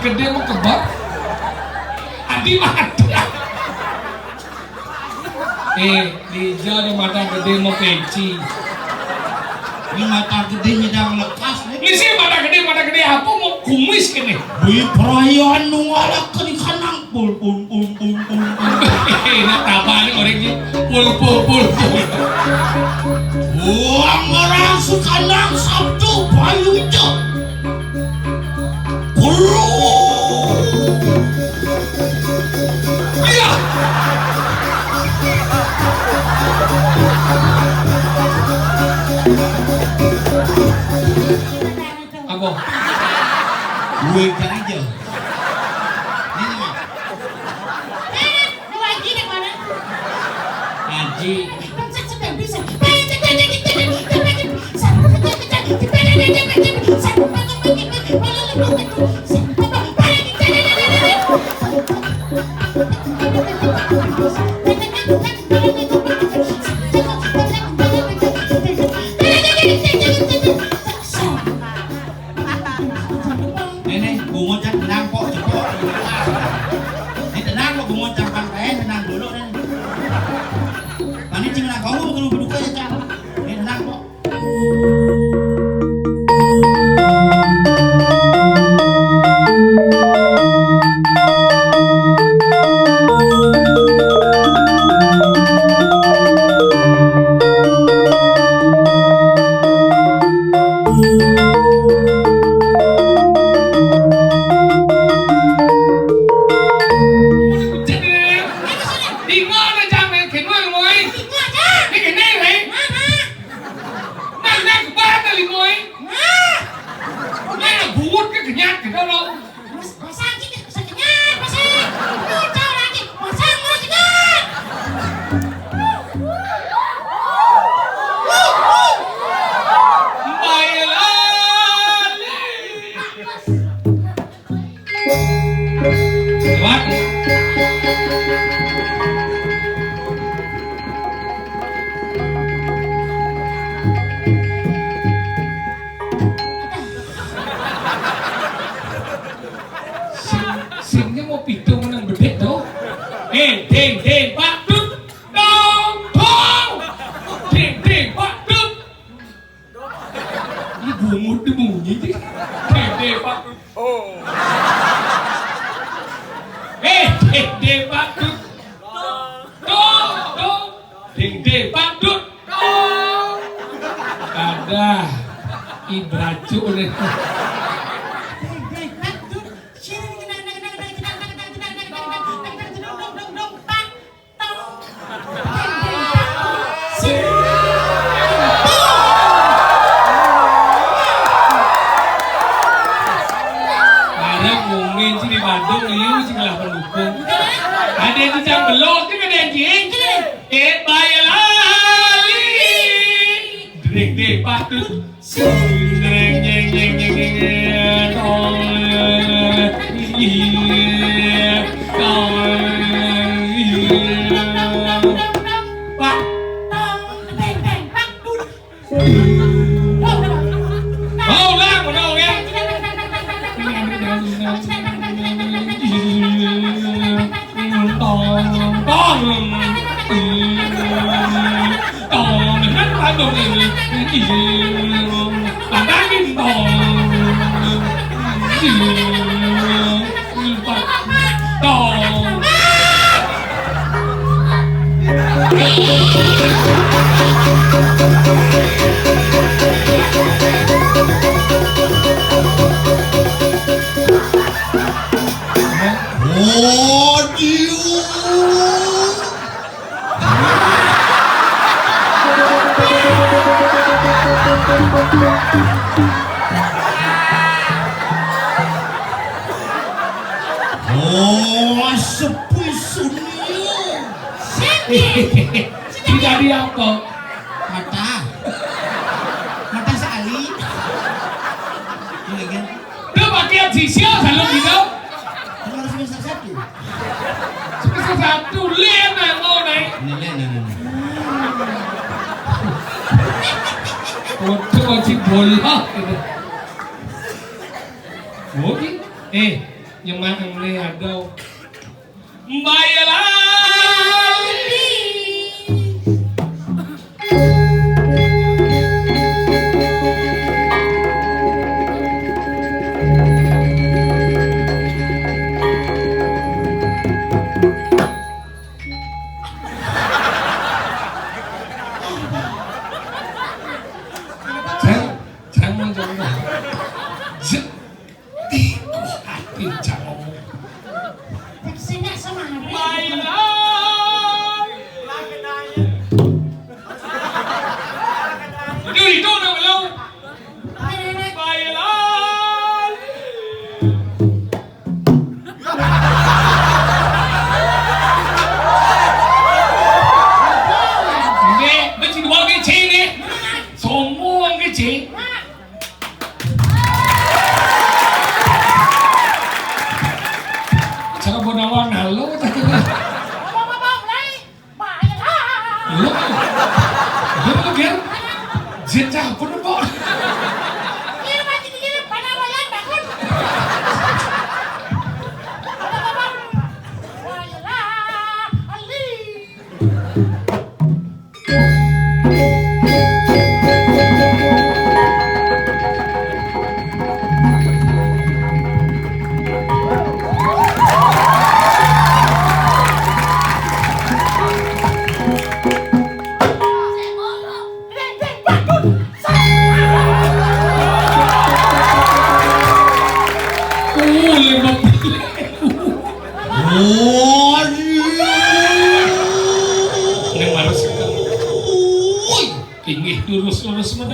gede mau kebak. Adi mati. Lijo nih mata gede mau peci. Ini mata gede nyedang lekas. Ini sih mata gede apa mau kumis kene. Bui perayaan nunggalak ke di kanang pul. Nak tabani orang ini pul. Orang sekanang Sabtu bayu itu. Pulu. Iya. Apa? Gue kan aja. Ini mah. Lagi di mana? Haji. Pencet sudah bisa. Ini bungo cak tenang kok cepot. Ini tenang kok bungo cak pantai tenang dulu nih. Tadi cina kau bukan berduka ya cak. Ini tenang kok. Di mana jangan kenal moy? Ini kenal rey? Nak kebar kali moy? Nak buat ke kenyat ke kalau? What? Singnya mau pitu menang bedek tuh. Deng, Pak Dut. Dong. Deng, Pak Dut. Ini bungut bunyi sih. Deng, Pak Dut. Deng, Pak Dut. Dong. Deng, Pak Dut. Dong. Ada ibraju nih. Mungkin sih di Bandung liu sih lah pendukung. Ada yang bisa belok kan ada yang jing. Bayalali. Deng patut. Jeng. Pak. Mau lah, mau ya. Sepi sunio. Tidak diangkut. Mata sekali. Dia pakai sisial kalau gitu. Harus semester 1. Semester 1 lihat mau naik. Ini. Foto masih bola. Oke. Nyemanang leado. Bayalah. Jangan jangan. Iku hati jangan. Sini sama hari. Bayalah. Itu nama lo. Bayalah. Nè, nó chỉ qua cái chi nè. Xong mua cái chi. Sao có nào nào lố ta cái này. Lố. Lố nó kia. Diễn ra con nó bỏ. Ingin lurus-lurus medal.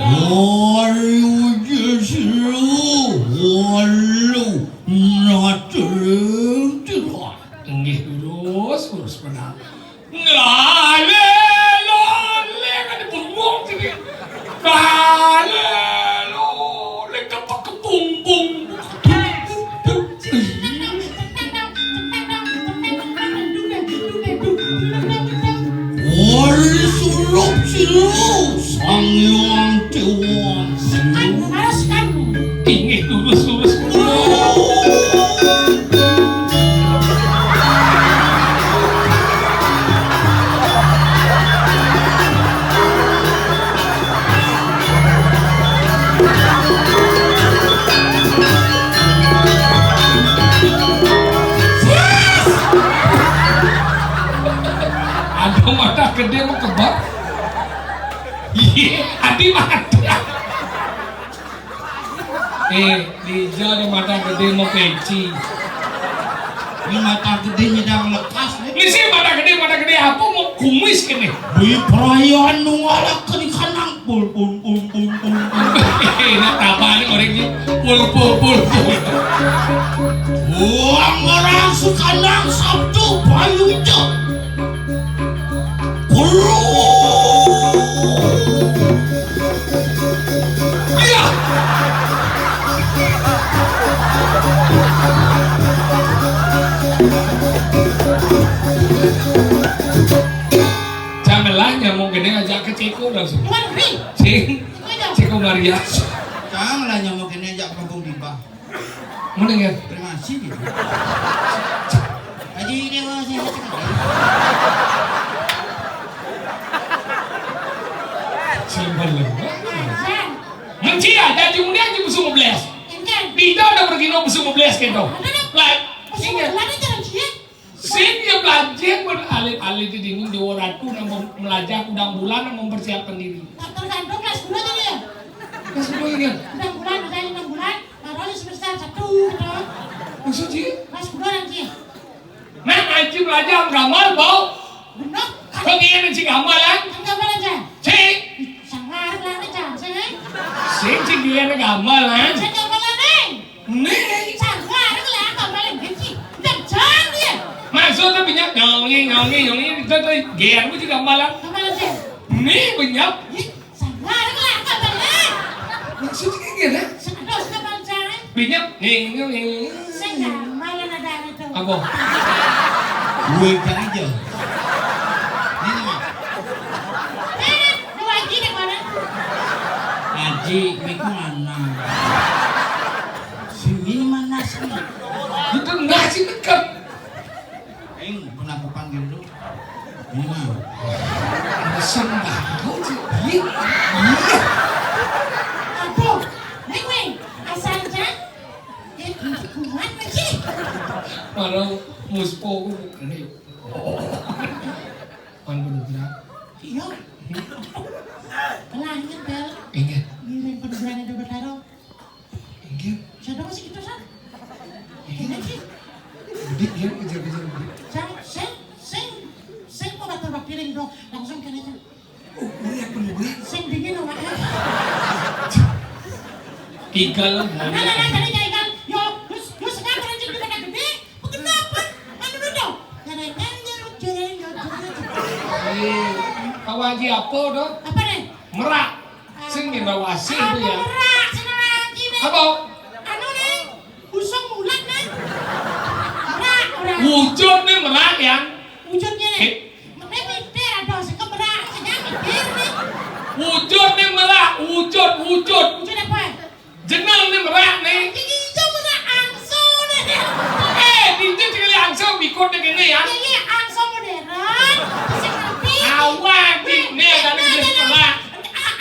Ingin lurus medal. Ngale, lole, kan bengong sini. Ngale, lole, kepak kepung-pung. Sang Tuhan Ingin lurus-lurus ada mata gede mau kebab. Iya, adi mata. Dija ada mata gede mau peci. ini mata gede nyedang lekas Ini sih mata gede apa mau kumis kene. beli perayaan nunggalak ke di kanang pul. Nah tabane orang ini pul. Orang sekanang Sabtu bayu itu pulu. Iya. Janganlah nyamuk gede ajak ke Ceko langsung. Ceko Maria. Janganlah nyamuk ini ajak kampung Dimba. Mana ya? Terima kasih. Haji ini saya cakap. Semalam. Menci ada di mulia di busung belas. Tidak ada pergi no busung belas gitu. Lah, ingat. Sing dia belajar pun alih-alih di dingin di waratu dan belajar udang bulan dan mempersiapkan diri. Tergantung kelas 2 tadi ya. Kelas 2 ingat. Udang bulan, udah 6 bulan, baru semester 1 gitu. Maksudnya? Kelas 2 nanti. Nah, Aji belajar gamal bau. Benar? Bagian si gamal kan? Kan gamal aja. Cik. Sangar lah aja, sih. Sing dia gamal kan? Saya gamal nih. Nih. Sangar lah gamal benci. Jangan dia. Maksudnya banyak nyongi itu tuh gear itu juga malam. Gamal aja. Nih banyak. Sangar lah gamal nih. Maksudnya gimana? Terus gamal aja. Banyak nih. Saya gamal ada itu. Apa? Gue cari aja. Ini mah. Lu lagi di mana? Haji, ini mana? Si ini mana asli. Itu nasi dekat. Aing pernah aku panggil dulu. Ini mah. Sembako sih. Iya. Aduh, Weng, asal aja. Kuat lagi. Kalau muspo ini. Pan benar. Iya. Pelangin bel. Ingat. Ngirim pendudukan itu bertaruh. Ingat. Siapa masih kita san? Ini sih. Dik dia kejar-kejar. Sing mau batal piring dong, langsung kan aja. Oh, boleh. Sing dingin sama Igal. Nah, tadi ikan. Yo, lu sekarang anjing di mana gede? Kenapa? Anu dulu. Kau aja apa dong? Apa nih? Merak. Sing bawa asih itu ya. Merak, sana lagi nih. Apa? Anu nih, usung mulat nih. Merak, orang. Wujud nih merak ya. Wujudnya nih. Makanya mikir ada sing merak, sedang mikir nih. Wujud nih merak, wujud. Wujud apa? Jenang nih merak nih. Ini hijau merak angso nih. Itu cekali langsung bikut nih gini ya. Ini angso modern. Sing ngerti. Awak nih ada di merak.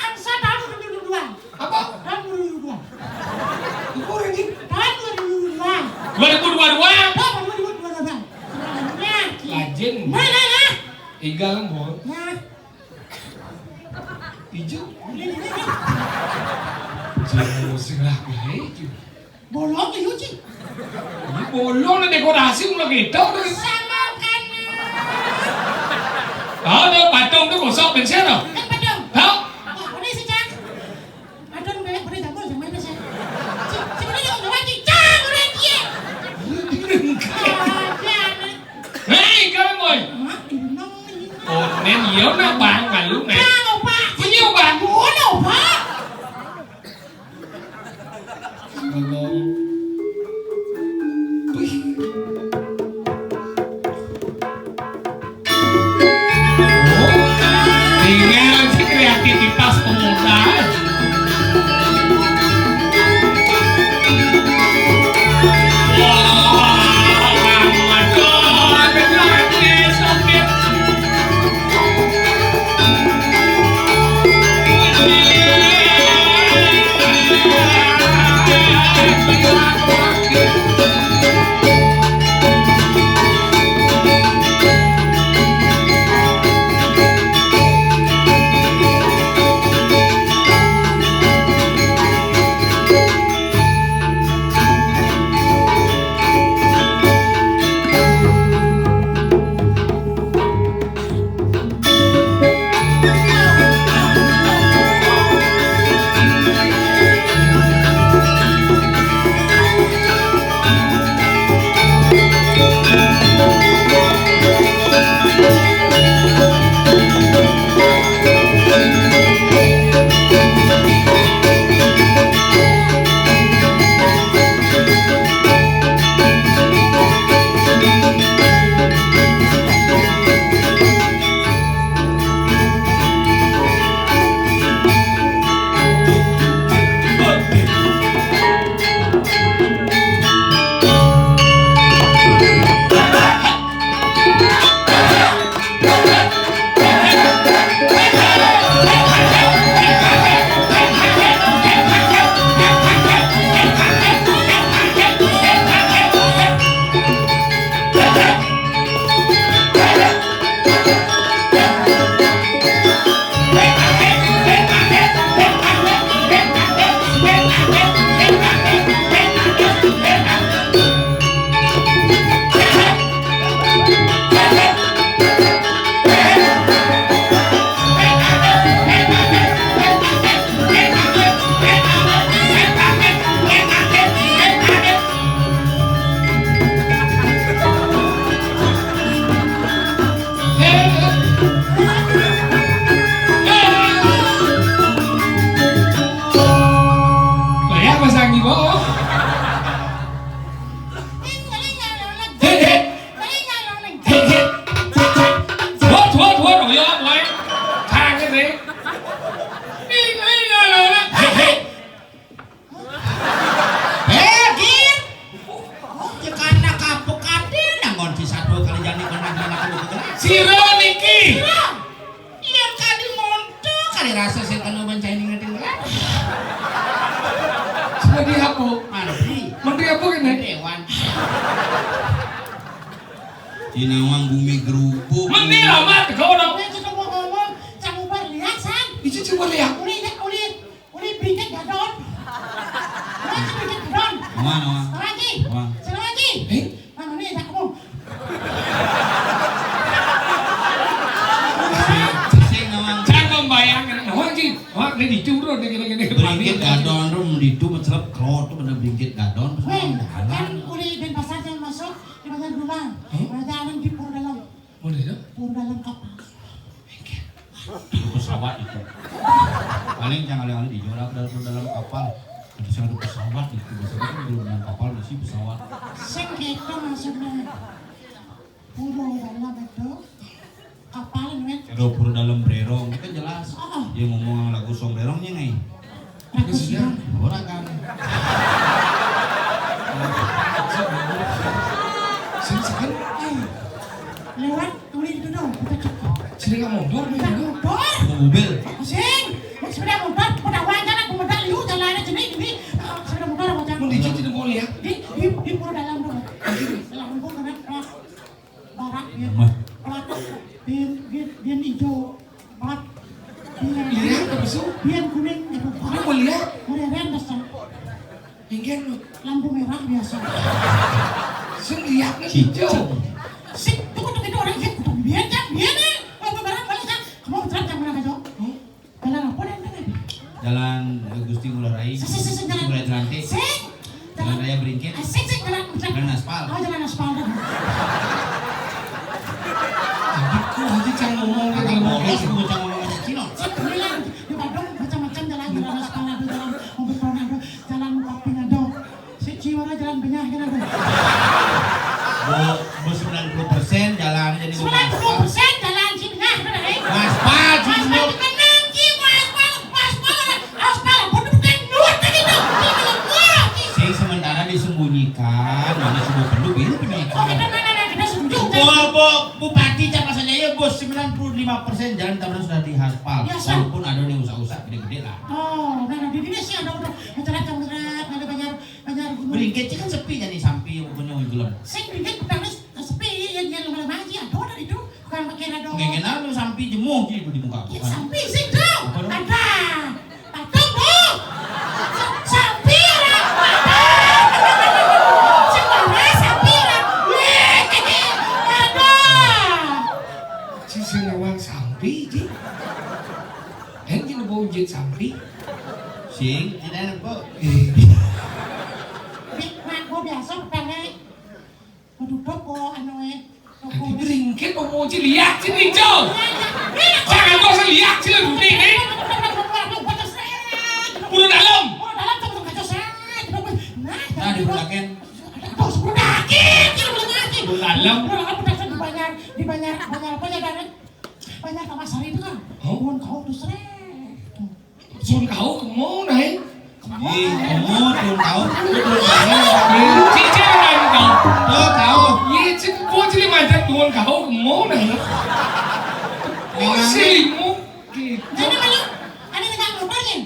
Angso tahun 2022. Apa? Tahun 2022. Itu orang ini. Tahun 2022. 2022. Tahun 2022. Nah, Lajin. nah. Igal mau. Nah, Hijau. ini. Jangan serah itu. Bolong ke Yuci. Ini bolong nih dekorasi mulai kita udah. Sama kan. Ada patung tuh kosong pensiun loh. Padang. Tahu? Wah, ini sejak. Adon banyak beri tambah sama ini saya. Sebenarnya kalau nggak cicang udah dia. Hei, kamu boy. Mak, ini nong ini. Ồ, nên yếu nó bạn mà lúc này Sao Pak? có nhiều bạn Bố đâu Pak? Thì nghe Menteri apa? Menteri apa kene? Dewan. Jinawang bumi gerubuk. Menteri amat kau dong. Gue cuma mau ngomong, jangan ubar lihat san. Itu coba lihat. Uli bingkit gadon. Uli bingkit gadon. Mana? Lagi. Wah. Sana lagi. Mana nih tak kamu? Sing nawang Jangan bayangkan. Wah sih. Wah ini dicurut gini-gini. bringkit gadon ro menditu mencelep klot tuh bener bringkit gadon. Kan uli dan pasar yang masuk di pasar Dulang. Berarti alam di pur dalam. Boleh ya? Pur dalam kapal. Itu pesawat itu. Paling jangan kali di jorak dalam kapal. Itu satu pesawat itu. Biasanya kan belum dalam kapal isi pesawat. Sing kita maksudnya pur dalam itu kapal nih. Kalau pur dalam bererong itu kan jelas. Dia ngomong lagu sombrerongnya nih. Aku siang. Orang kan. Silakan. Lewat uli itu dong. Kita cepat. Silakan mundur. Kita motor. Mobil. Sing. Sepeda motor. Udah wajar aku modal liu jalan jenis ini. Sepeda motor apa macam? Mendicit tidak boleh ya. Di pur dalam dong. Lampu kena barak ya. Plat biar hijau. Plat Lihat ke besok. biar kuning itu. Kamu mau lihat? Modern dasar. Ingin lo. Lampu merah biasa. Sen lihatnya hijau. Sing tunggu itu orang yang kutu biar nih. Lampu merah balik kan. Kamu terang jam mana kau? Jalan apa nih? Jalan Gusti Ngurah Rai. Gusti Ngurah Terantik. Sing. Jalan Raya Bringkit. Sing jalan. Jalan aspal. Oh jalan aspal. Jadi kok aja jangan ngomong Kakak kalau mau bolos gitu. bocah ngomong aja Cino. Sing bilang di Bandung macam-macam jalan aspal ada jalan mobil tornado, jalan Papinado. Si Ciwara jalan Benyah kan ada. Bu 90% jalan jadi 90% jalan si Benyah kan ada. aspal Aspal menang Ciwa aspal bukan nur tadi tuh. sing sementara disembunyikan mana semua perlu ini Oh kita penyikan mana kita setuju. Bupati Capa saja ya bos 95% jalan taman sudah dihaspal Biasa. walaupun ada nih usaha-usaha gede-gede lah Oh, nah di sini sih ada udah muterat, ada banyak gunung. Bringkit kan sepi jadi sampai punya ujulon Sing dikit bukan sepi yang lama aja ada dari itu bukan pakai rado. ngengenan lu sampai jemuh gitu di muka Ya bukan sampai sing dong. Apa dong? Ada. Patung dong. Sampai lah. Sing mana sampai lah. Ada. Si senawang sampai ji. Yang kita bawa jet sampai. sing tidak kok Nah, gua biasa pakai waduh toko anu toko. Lagi beringkit mau ji lihat sini hijau. Jangan kau usah lihat sini dulu nih. Bulu dalam. nah di bulaken Bulu dalam. Banyak pasar itu kan. Oh. Bukan kau tuh seret. Sun kau kemau naik. kamu tuh tahu Si cewek kau. tuh tahu Ye cik kau jadi macam tuan kau kemau naik. Oh selimu. Jadi mana? Ada dengan motornya.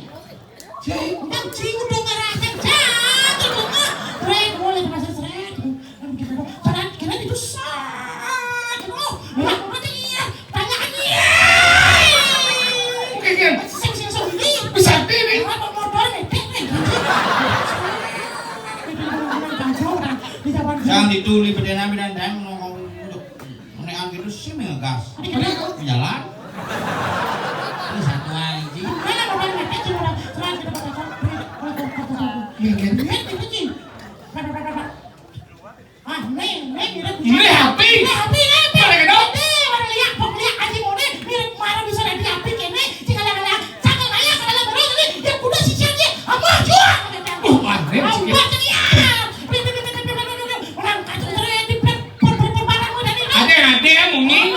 Jadi Yang cium dong arahnya jatuh bunga. Seret boleh pasar seret. Karena kira itu sah. Oh, nggak dia. Tanyaannya. mungkin kan. Sing ini. Besar ini. Apa motornya? Jangan dituli berdena dan dan ngomong menekan gitu sih mengegas jalan ini satu aja Mungkin. Ini HP. Mana ke dong? Ada yang mungkin.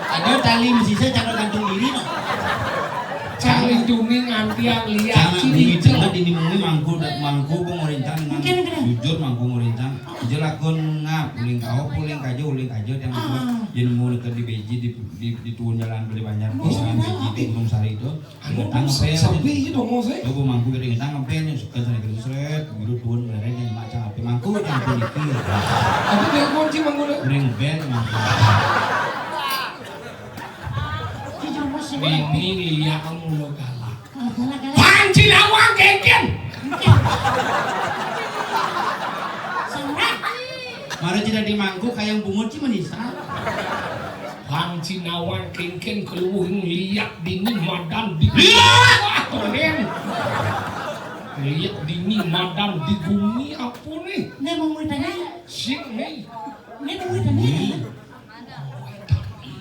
ada tali mesisnya jangan gantung diri no Jangan lindungi nganti yang lihat jangan sini ini hijau. jangan ini mungkin mangku mangku pemerintah dengan Mungkin. jujur mangku pemerintah jelakun uling kau uling kajo yang jadi mau dekat di beji di turun jalan beli banyak jalan beji di Gunung Sari itu tang ngepel Sabi itu mau saya. coba mangku gede tang ngepel suka sana gede seret biru turun lereng macam api mangku yang kunikir Aku dia kunci manggulo. ring bel mangku Ini lihat kamu lo galak. Galak-galak. Panci nawang keken. mari tidak di mangku kayak bungut sih menisa Panci nawang keken keluhin lihat dini madan di lihat tonen. Lihat dini madan di bumi apa nih? Ini mau tanya. Sik nih. Ini mau tanya.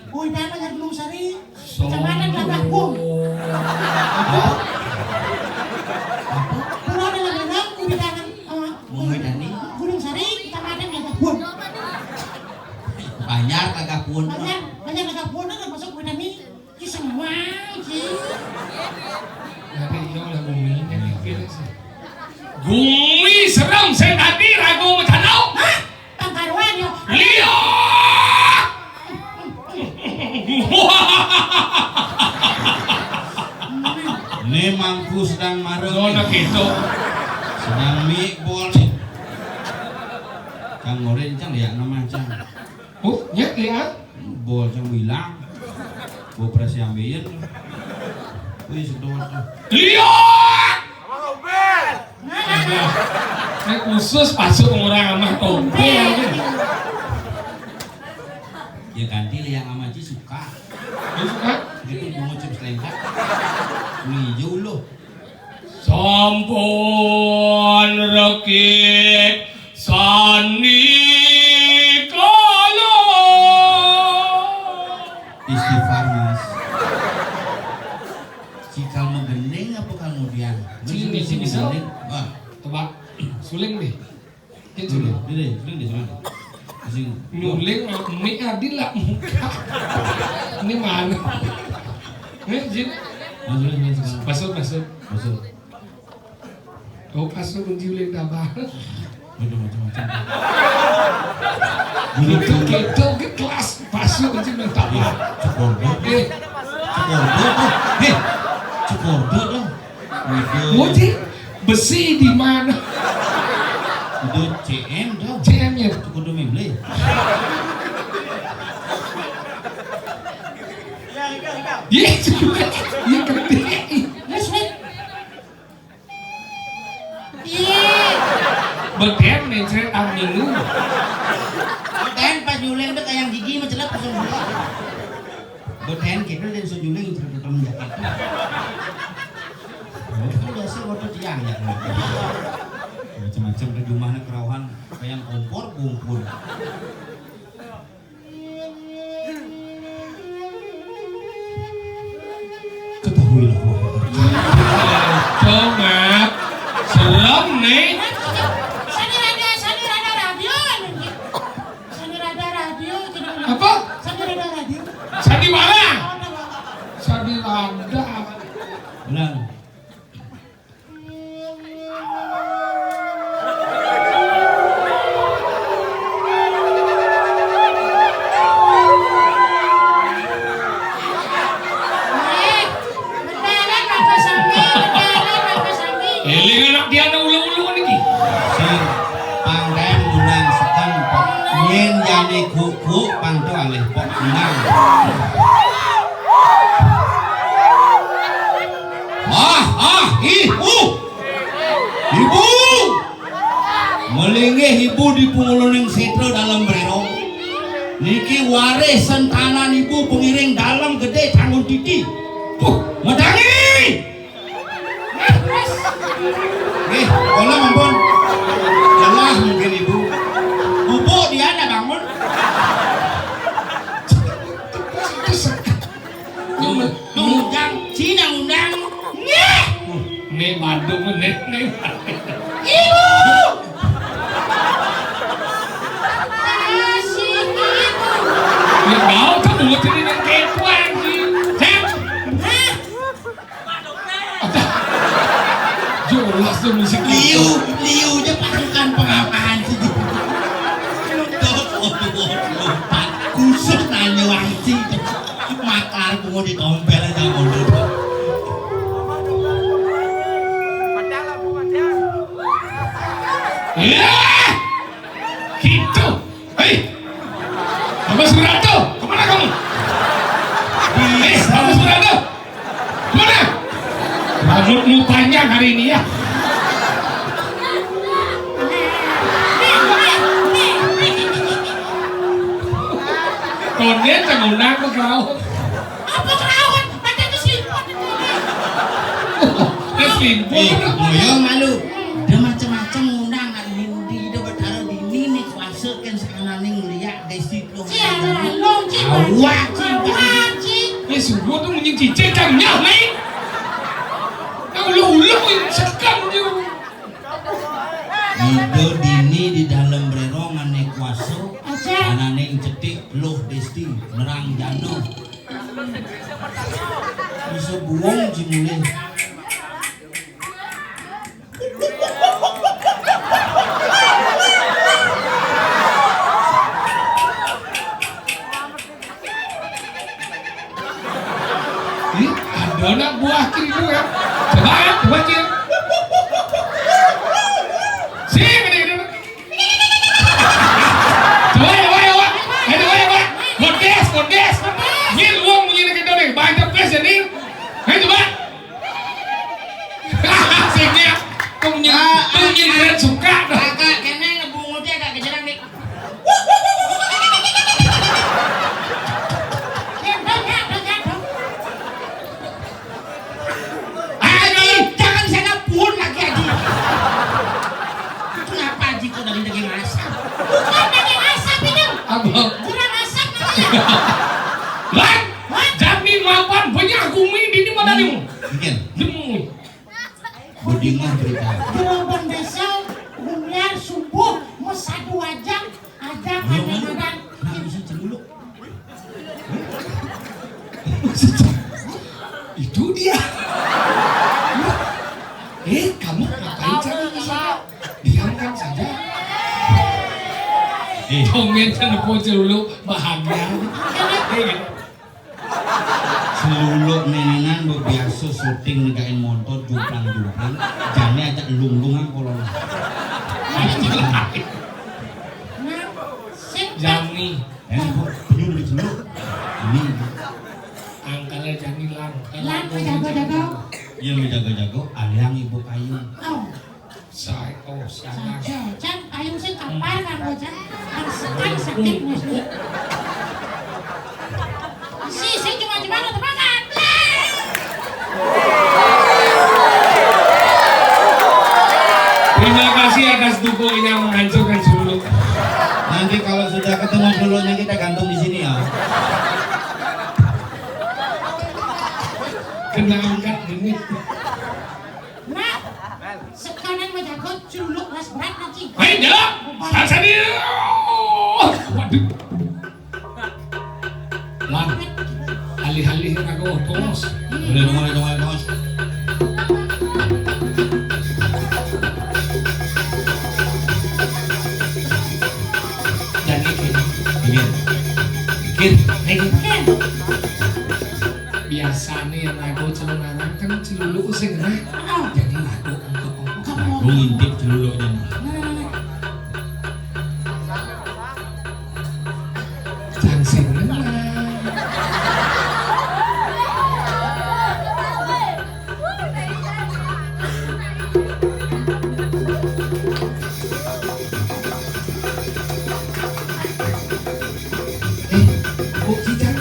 Uy, dapat dari Gunung Sari. Kecamatan Labakung. Pulau dalam Gunung, Kubitangan. Gunung Sari, Kecamatan Labakung. banyak agak pun Banyak Labakung, kan masuk Kubitangan. Kisah wang, sih. Nanti itu lah bumi yang kira sih. Bumi serem saya tadi ragu macam tau. Hah? Pangkaruan ya. Lihat. ini mangku sedang marah Nona gitu. sedang mikbol nih kang ngoren cang lihat nama cang Ya lihat. bol cang bilang bol presi ambil wih sedot Lihat. Ini khusus masuk orang sama tompel. ya ganti liang sama Ci suka gitu bunga cips lengkap hijau loh Sampun rekit sani kala. istighfar mas cikal menggendeng apa kemudian Sini, sini, menggendeng wah Tebak. Suling deh. Ini suling. suling Nyuling mie adil lah muka. Ini mana? Jin. Masuk. masuk Oh pasuk kunci tabah. udah macam-macam Gitu ke kelas pasuk kunci tabah. Cukordo dong Moji besi di mana? itu CM dong CM-nya. Cukordo memble Iya juga. Iya gede. Yes, wait. Iya. Beken nih saya angin lu. Beten pas nyuleng tuh kayak gigi mencelap pasang bola Beten kita dan senyuleng tertutup jaket itu biasa waktu tiang ya macam-macam terjemahnya kerawahan kayak kompor kumpul ketahuilah Comat. Serem nih. Sani rada radio. Apa? Sani rada radio. Sadi mana? Oh, nama. Sadi Landa. ulang Beneran Bapak Sami. Eling anak dia ada ulu-ulu nih. sing pangdem ulang sekang pok yen jane kuku pangto alih pok menang ibu melingih ibu di punguluning setro dalam berong niki warisan tanah ibu pengiring dalam gede tanggung titi medangi bola mampun lelah mungkin ibu bubuk dia ada bangun ngundang Cina ngundang Nih Bandung nih. Ibu. Kasih ibu. Ya mau kan buat ini yang ketuan sih. Hah? Jelas tuh musik liunya pasukan pengapaan sih mau ditompel aja mundur. Ya, gitu. Hei, Bapak Suranto, kemana kamu? Hei, Bapak Suranto, kemana? Rambutmu panjang hari ini ya. Kondet yang undang ke kau. Apa kerawan? Mata itu seliput. Dia selingkuh. Moyo malu. Ada macam-macam undang di bertaruh di ini kuasakan sekarang ini ngeliat desi lo. Ciara long cing. Awak Cing. Ini sungguh tuh menyingkir cekangnya, nih. Kau lu sekam juga. Ido dini di dalam berenongan nih kuasa. Aja. Anane ing cetik loh desti nerang jano. Bisa buang jimule. Ih, ada anak buah kiri itu ya. Coba cil. Sini, ini. Kondes. Gil uang begini kita nih, banyak pes jadi. Ayo coba. Sini ya. Kau punya suka dah. Kakak kene ngebungutnya agak kejerang nih. Aji, jangan sana pun lagi Aji. Kenapa Aji kok daging asap? Bukan daging asap itu. Abang. Kurang asap namanya. Lan, jadi mapan banyak gumi di mana nih? Bikin. Demu. Budingah berita. Gerobak desa, bumiar subuh, mesadu wajah, ada kadang-kadang. Nah bisa celuluk. Itu dia. Kamu ngapain cari ke sana? Diamkan saja. Komen telepon celuluk bahagia. Celuluk nenenan biasa syuting negain motor juplang-juplang. Jane aja lung-lungan kolong. Nah, sing Jami, Kok penyuh dari celuluk. Ini angkalnya Jami lang. lan jago-jago. yang menjaga-jaga aliang ibu kayu. Oh, Saya, sana. Can ayo sing kapar kan bocah. Kan sakit nih. Si cuma tebakan. Terima kasih atas dukungan yang menghancurkan Celuluk. Nanti kalau sudah ketemu celuluknya kita gantung di sini ya. Kena angkat ini. Nah, sekarang menjaga culuk kelas berat nanti. Hei, jalan! Salsa dia! Waduh. Lan, alih-alih aku tolong. Mulai. Jadi Pikir. Ken, biasanya yang lagu celungaran kan celuluk sing nah. oh, Jadi lagu untuk kamu. Lu ngintip celuluknya. jangan sing nah. Kok kita?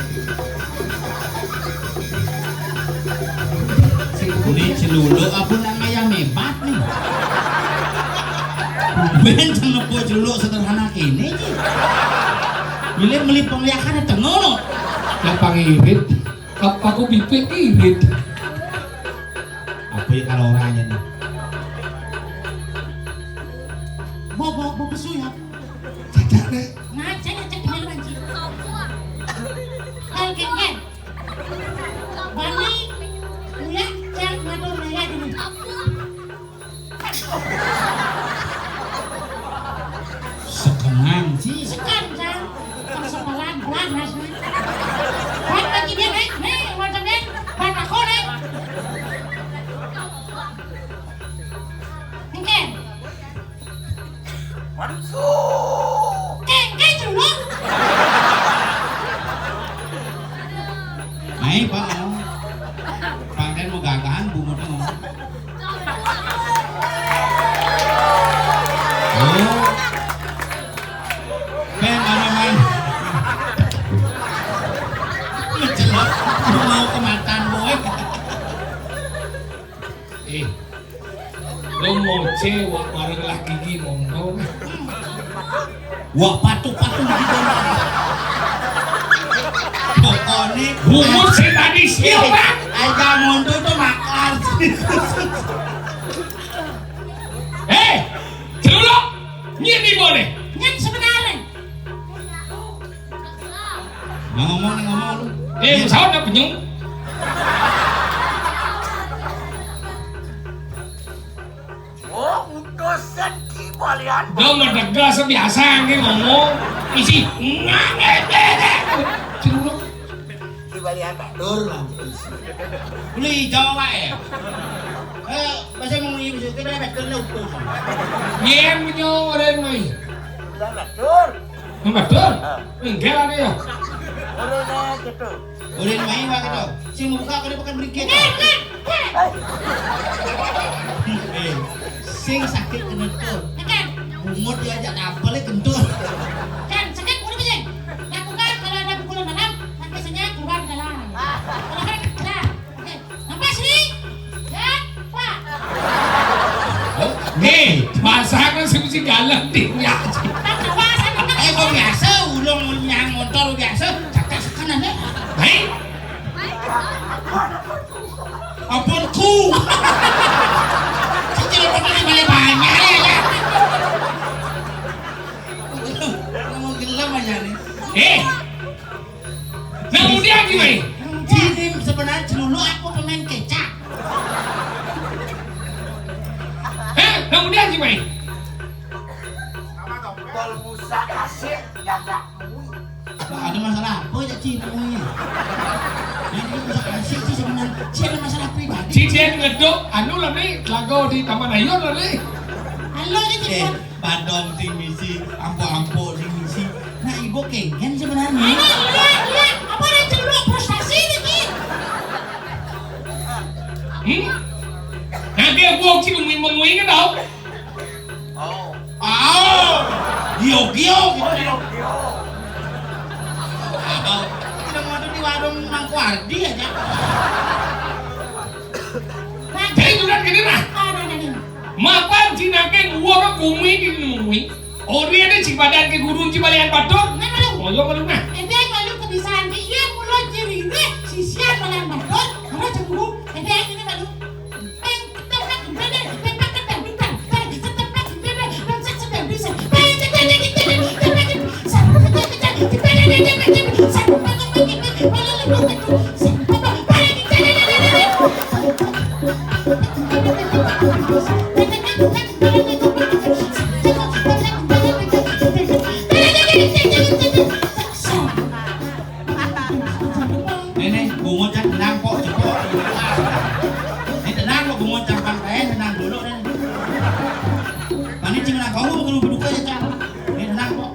Ini celuluk apa nang ayam hebat nih. Ben cenepo celuluk sederhana kene iki. Milih melipong liakane tengono. Lapang irit, aku pipik irit. Apa ya kalau orangnya nih? Bobo besu ya. Cacat deh. Nah, saya cek di mana sih? Kalau Ken. Bani, uya, cek ngadu laya dulu. Sekenang sih. Sekan, Cang. Persoalan belas, Mas. Buat lagi dia, nih, Lo mau cewek bareng laki gimong. Wah patu-patu gitu. Pokoknya Bumut sih tadi siapa? aja mondo tuh makan. Celuluk, nyini boleh. Yang sebenarnya. Ngomong lu. Pesawat udah penyung. Dong ngedegas biasa nih ngomong. Isi celuluk. Beli Jawa ya. Bahasa mau ngomong kita dapat keluk tuh. Yen punya orang mai. Betul. Enggak lah dia. Udah main wah gitu. Si mau buka kau bukan beli kek. Sing sakit kentur. Umur diajak apelnya kentur. Kan sakit udah bijeng. Lakukan kalau ada pukulan dalam, biasanya keluar dalam. Kalau kan kecil. Oke. Nampak sini. Ya, Pak. Nih, masakan sih galang dia. Kok biasa ulung nyang motor biasa. Cakap kanan deh. Baik. Apunku. Cicil pakai banyak ya. Ngomong gelam aja nih. Kemudian gimana? Jadi sebenarnya dulu aku pemain kecap. Kemudian gimana? Ada masalah apa ya Ci namanya? Ini bisa kasih sih sebenarnya. Ci ada masalah pribadi. Cincin ngedok, anu lah nih, lagu di Taman Ayun lah nih. Halo ini. Badong tim misi, ampo tim misi. Nah ibu kengen sebenarnya. Iya. Apa ada celuk frustasi ini? Nanti aku sih ngomongin kan tau? Gio gitu. Kita mau di warung Mangkuardi aja. Jadi sudah gini lah. Mapan cinaken uang kumi di nungguin. Ori ada cipadan ke gurun cibalian batur. Oh yo malu nah. Ente malu kebiasaan dia mulut jerine sisian malam batur. Karena cemburu. Ente ini malu. Nenek, bungo cak tenang pok cepok. Ini tenang lo bungo cak pantai tenang dulu nih. Pani cing nak kau mau duduk aja cak. Ini tenang pok.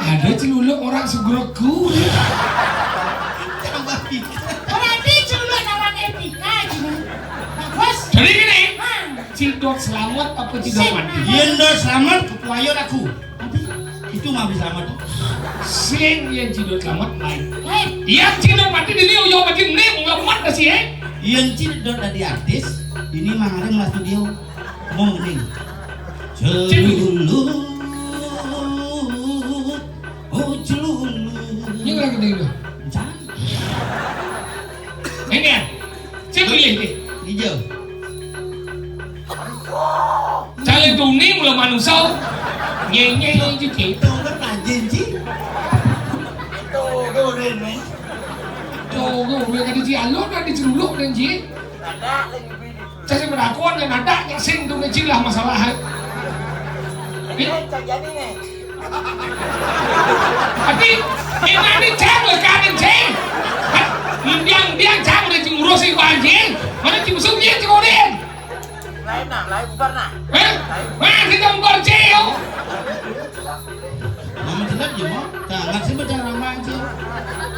Ada celuluk orang segroku. Berarti celuk lawan etika gini. Bagus. Jadi gini, Cidok selamat apa Cidok mati? Yendo selamat kepuayon aku. Itu mah bisa selamat. Sing yang Cidok selamat lain. Yang Cidok mati di dia udah mati nih mau mat sih Yang Cidok tadi artis, ini mangare mulai studio mau nih. Celulu, oh celulu. Ini lagi dulu. Ini ya, saya pilih nih. Hijau. Cale tuni mulai manusia. Nye gitu. Itu kan rajin sih. Tuh, goreng men. Tuh, gue kan di alun ada celuluk dan ji. Saya berakon yang ada yang sing tuh kecil lah masalah. Jadi nih. Tapi ini cang lekarin cang. Biang cang udah ngurusin banjir. Mana cium dia cikoden. Lain bubar nah. Wah, kita bubar ceo. Mama jelas je mo. Jangan sih macam ramai je.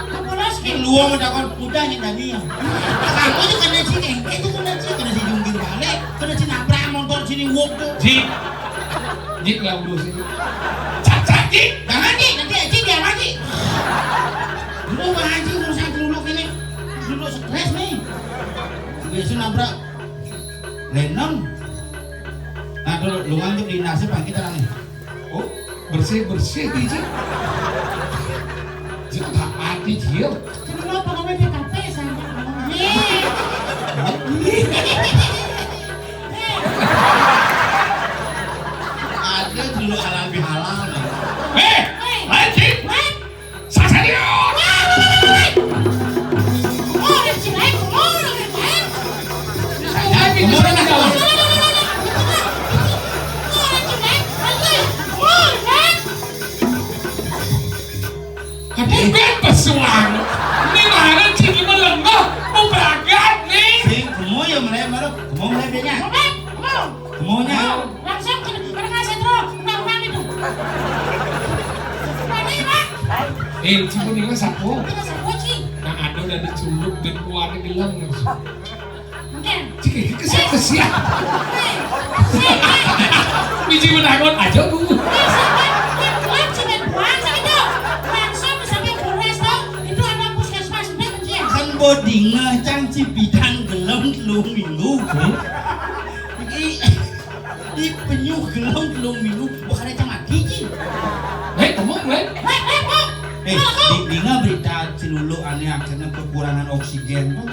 Kepulas Ini luang macam kau udahnya tadi ya. Kamu tu kena sini, itu kena si jungkir balik, kena si nabrak motor sini walk tu. Ji lah dulu sini. Cacat ji. Jangan ji, nanti Haji dia lagi. Dulu Haji urusan dulu ini. Dulu dulu stres nih. Biasa nabrak Lennon. Nah dulu lu ngantuk di nasib pagi kita nih. Oh, bersih aja. Jangan tak mati dia. Jadi lo pengawai PKP sama Ada dulu halal bihalal. Lanjut. Sasarion. oh, dan si lain, Saya bisa dalam. Bukan pesuang. Ini mana ciri melengah, mau berangkat nih. Sing kemo ya mereka kemo dia. Kemonya. langsung ke ngasih terus undang-undang itu. Berani Pak? Cuma ini mah sapu. Kita sapu sih. Nah ada udah diculuk dan keluarnya gelang. Mungkin. Cik, kesian. Biji menangon aja gue. Kan bodi ngecang cipitan gelem telung minggu. Di penyuh gelem telung minggu bukan cang mati sih. Kamu Di berita Cilulu aneh akhirnya kekurangan oksigen tuh.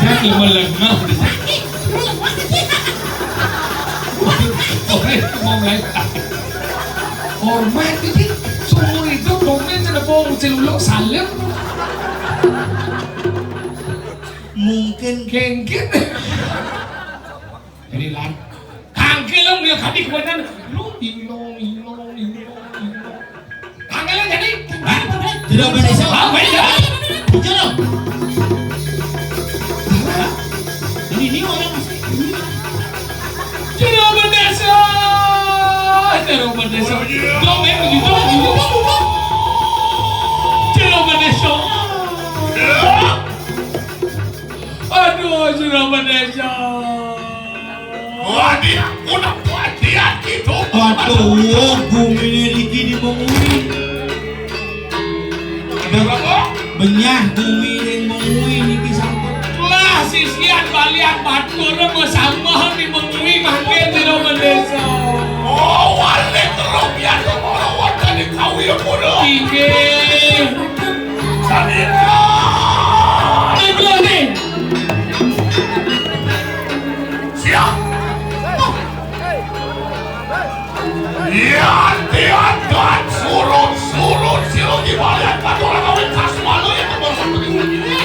Ada yang melengah. Mau mulai. Hormat ini seumur hidup dongeng tidak bohong celuluk salim. Mungkin Kengkin. Jadi lan. Kangkel lang dia kadi kemudian lu ino. Kangkel lang jadi. tidak berbeda. Apa ya? Bicara. Ini orang masih. Tidak berdesa. Tidak berdesa. Dongeng begitu. Tidak berdesa. Aduh, sudah berdesa. Wadia, udah wadia gitu. Aduh, bumi ini di mengui. Benyah bumi yang mengui ini sangkut. Lah sisian balian batur bersama di mengui makin tidak berdesa. Oh, wale kerobian orang wadah di kau yang bodoh. Tinggi. Sadira. Itu nih. Siap. Ya, tiada surut silu di balian batur orang kawin kas malu yang berbuat begini.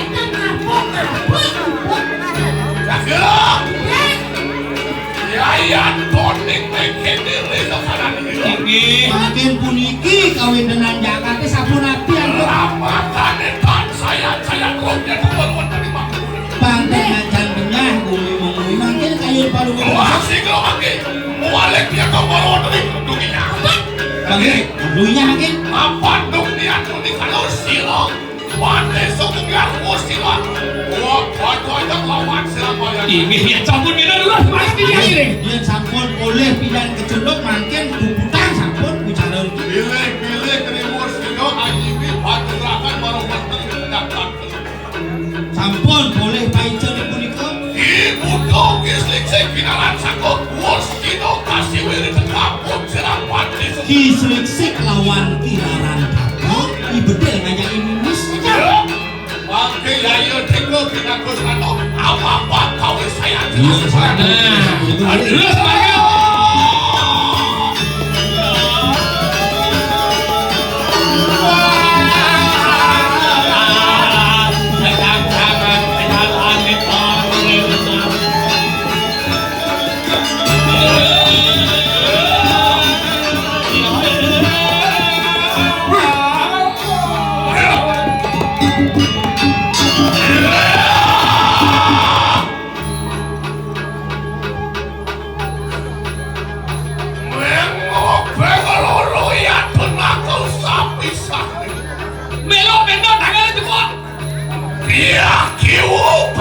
Ya, tonik bikin diri sekarang ini. Makin puniki kawin dengan Jakarta sabun api yang Ramatan dan saya grupnya itu berbuat dari makhluk. Pantai ngacan benyah bumi mengui makin kayu palu. Wah, sih kalau makin mualek dia kau berbuat dari dunia. Bagi dulunya makin Apa dunia itu di kalau silong. Pantai sokongnya silong. Wah, kau itu lawan silong. Ini dia campur kita dulu. Pasti dia ini. dia sampun oleh pilihan kecelok makin bubutang sampun bicara. Pilih keribu silong. Ajiwi patirakan baru-baru pendapat. Sampun boleh paicen punika. Ibu dong islik sekinalan sakot. Wos kino kasih wiri tekapun serang pati. Kislik lawan kiraran kapok ibedel ngajak imimis. Bangke yayo teko kita kusano. Apa-apa kau saya Iya, sana. Aduh, sebagai Melo bendo tangan itu kok. Iya, kiu.